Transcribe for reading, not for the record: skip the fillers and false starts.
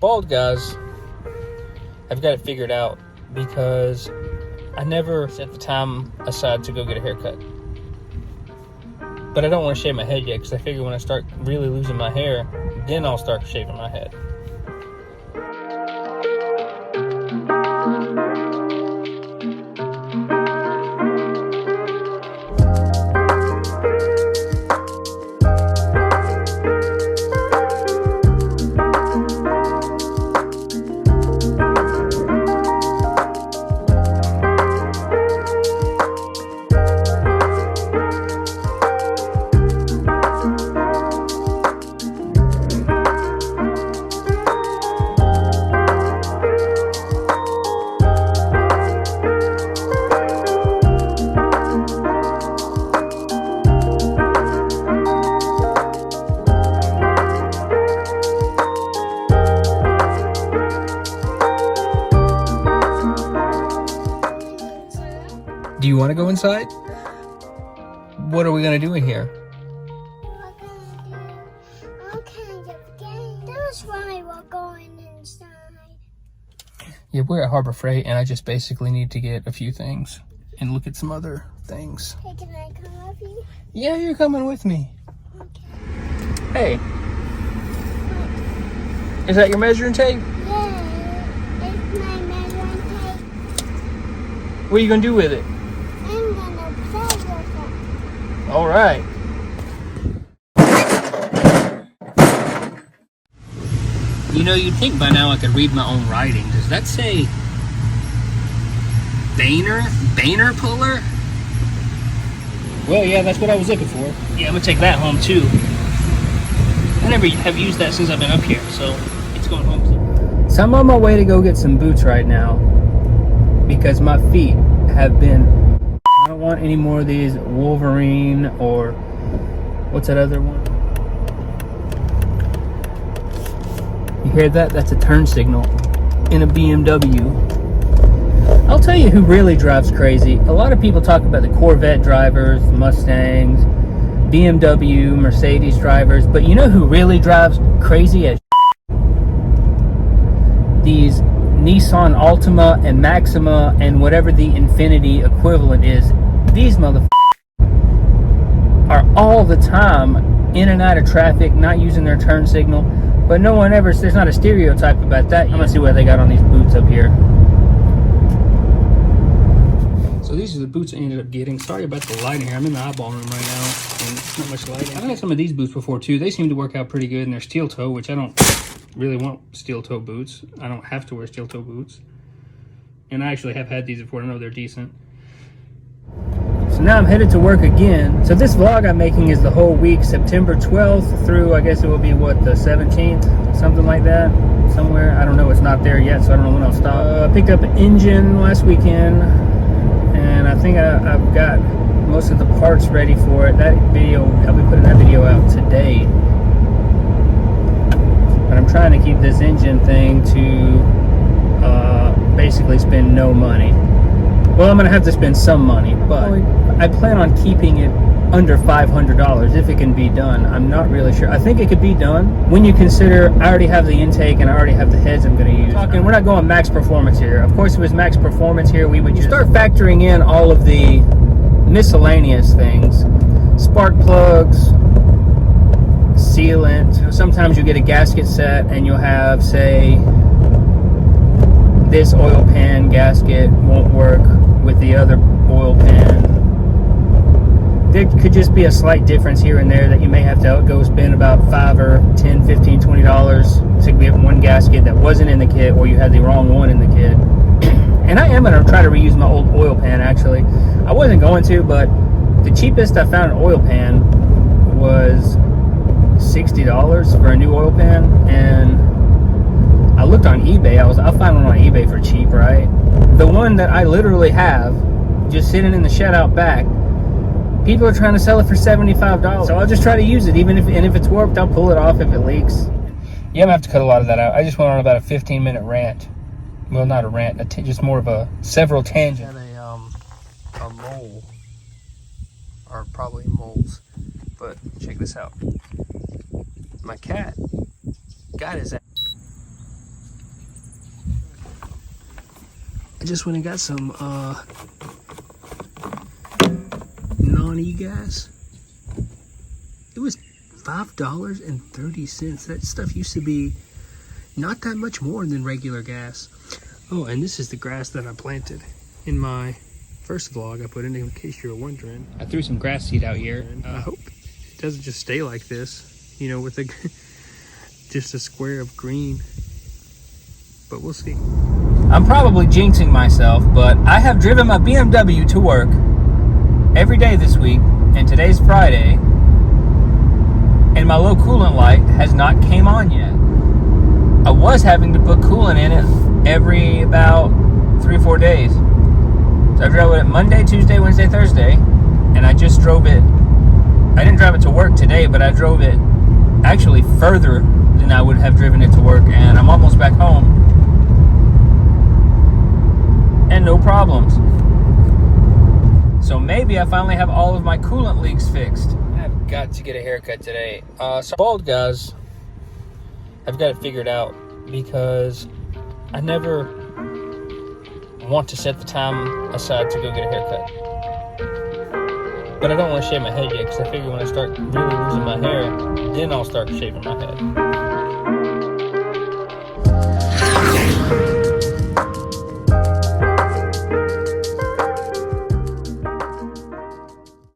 Bald guys, I've got it figured out because I never set the time aside to go get a haircut. But I don't want to shave my head yet because I figure when I start really losing my hair, then I'll start shaving my head. Do you want to go inside? What are we going to do in here? We're gonna do all kinds of games. That's why we're going inside. Yeah, we're at Harbor Freight, and I just basically need to get a few things and look at some other things. Hey, can I come with you? Yeah, you're coming with me. Okay. Hey, is that your measuring tape? Yeah, it's my measuring tape. What are you going to do with it? I'm gonna play with it. All right. You know, you'd think by now I could read my own writing. Does that say Boehner puller? Well, yeah, that's what I was looking for. Yeah, I'm gonna take that home too. I never have used that since I've been up here, so it's going home too. So I'm on my way to go get some boots right now because my feet have been... I don't want any more of these Wolverine or what's that other one? You hear that? That's a turn signal in a BMW. I'll tell you who really drives crazy. A lot of people talk about the Corvette drivers, Mustangs, BMW, Mercedes drivers, but you know who really drives crazy as these Nissan Altima and Maxima and whatever the Infiniti equivalent is. These motherfuckers are all the time in and out of traffic, not using their turn signal. But no one ever, there's not a stereotype about that. I'm gonna see what they got on these boots up here. So these are the boots I ended up getting. Sorry about the lighting here. I'm in the eyeball room right now, and it's not much lighting. I've had some of these boots before too. They seem to work out pretty good, and they're steel toe, which I don't really want steel toe boots. I don't have to wear steel toe boots. And I actually have had these before. I know they're decent. So now I'm headed to work again. So this vlog I'm making is the whole week, September 12th through, I guess it will be, what, the 17th? Something like that, somewhere. I don't know, it's not there yet, so I don't know when I'll stop. Picked up an engine last weekend, and I think I've got most of the parts ready for it. That video, I'll be putting that video out today. But I'm trying to keep this engine thing to basically spend no money. Well, I'm going to have to spend some money, but I plan on keeping it under $500 if it can be done. I'm not really sure. I think it could be done when you consider I already have the intake and I already have the heads I'm going to use. We're not going max performance here. Of course, if it was max performance here, we would just start factoring in all of the miscellaneous things. Spark plugs, sealant. Sometimes you get a gasket set and you'll have, say, this oil pan gasket won't work with the other oil pan. There could just be a slight difference here and there that you may have to go spend about $5 or $10, $15, $20 to get one gasket that wasn't in the kit, or you had the wrong one in the kit. And I am going to try to reuse my old oil pan, actually. I wasn't going to, but the cheapest I found an oil pan was $60 for a new oil pan, and I looked on eBay. I'll find one on eBay for cheap, right? The one that I literally have, just sitting in the shed out back, people are trying to sell it for $75. So I'll just try to use it, even if it's warped, I'll pull it off if it leaks. Yeah, I'm gonna have to cut a lot of that out. I just went on about a 15-minute rant. Well, not a rant, just more of a several tangents. A mole, or probably moles, but check this out. My cat got his ass. I just went and got some non-e-gas. It was $5.30. That stuff used to be not that much more than regular gas. Oh, and this is the grass that I planted in my first vlog I put in case you were wondering. I threw some grass seed out here. I hope it doesn't just stay like this, you know, with a, just a square of green. But we'll see. I'm probably jinxing myself, but I have driven my BMW to work every day this week, and today's Friday, and my low coolant light has not came on yet. I was having to put coolant in it every about 3 or 4 days. So I drove it Monday, Tuesday, Wednesday, Thursday, and I just drove it. I didn't drive it to work today, but I drove it actually further than I would have driven it to work, and I'm almost back home. And no problems. So maybe I finally have all of my coolant leaks fixed. I've got to get a haircut today. So bald guys, I've got it figured out because I never want to set the time aside to go get a haircut. But I don't want to shave my head yet because I figure when I start really losing my hair, then I'll start shaving my head.